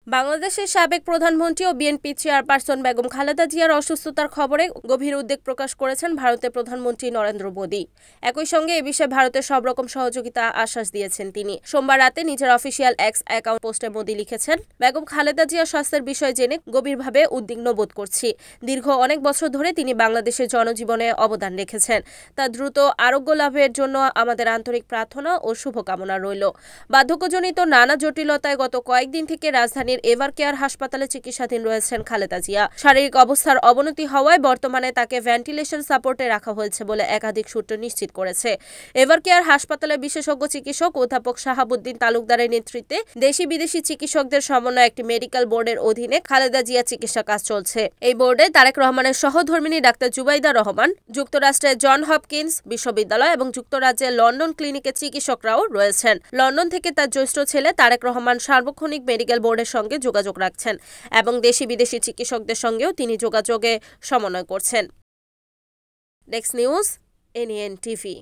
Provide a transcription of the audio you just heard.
বাংলাদেশের সাবেক প্রধানমন্ত্রী ও বিএনপি চেয়ারপারসন বেগম খালেদা জিয়ার অসুস্থতার খবরে গভীর উদ্বেগ প্রকাশ করেছেন ভারতের প্রধানমন্ত্রী নরেন্দ্র মোদী। একই সঙ্গে এ বিষয়ে ভারতের সব রকম সহযোগিতা আশ্বাস দিয়েছেন তিনি। সোমবার রাতে নিজের অফিসিয়াল এক্স অ্যাকাউন্ট পোস্টে মোদী লিখেছেন, বেগম খালেদা জিয়ার স্বাস্থ্যের বিষয় জেনে গভীরভাবে উদ্বিগ্ন বোধ করছি। দীর্ঘ অনেক বছর ধরে তিনি বাংলাদেশের জনজীবনে অবদান রেখেছেন। তার দ্রুত আরোগ্য লাভের জন্য আমাদের আন্তরিক প্রার্থনা ও শুভকামনা রইল। বার্ধক্যজনিত নানা জটিলতায় গত কয়েকদিন থেকে রাজধানীর এভারকেয়ার হাসপাতালে চিকিৎসাধীন রয়েছেন খালেদা জিয়া। শারীরিক অবস্থার অবনতি হওয়ায় বর্তমানে তাকে ভেন্টিলেশন সাপোর্টে রাখা হয়েছে বলে একাধিক সূত্র নিশ্চিত করেছে। এভারকেয়ার হাসপাতালের বিশেষজ্ঞ চিকিৎসক অধ্যাপক শাহাবুদ্দিন তালুকদারের নেতৃত্বে দেশি বিদেশি চিকিৎসকদের সমন্বয়ে একটি মেডিকেল বোর্ডের অধীনে খালেদা জিয়া চিকিৎসা কাজ চলছে। এই বোর্ডে তারেক রহমানের সহধর্মিণী ডাক্তার জুবাইদা রহমান, যুক্তরাষ্ট্রের জন হপকিন্স বিশ্ববিদ্যালয় এবং যুক্তরাজ্যের লন্ডন ক্লিনিকের চিকিৎসকরাও রয়েছেন। লন্ডন থেকে তার জ্যেষ্ঠ ছেলে তারেক রহমান সার্বক্ষণিক মেডিকেল বোর্ডের সঙ্গে যোগাযোগ রাখছেন এবং দেশি বিদেশি চিকিৎসকদের সঙ্গেও তিনি যোগাযোগে সমন্বয় করছেন। Next news, NN TV.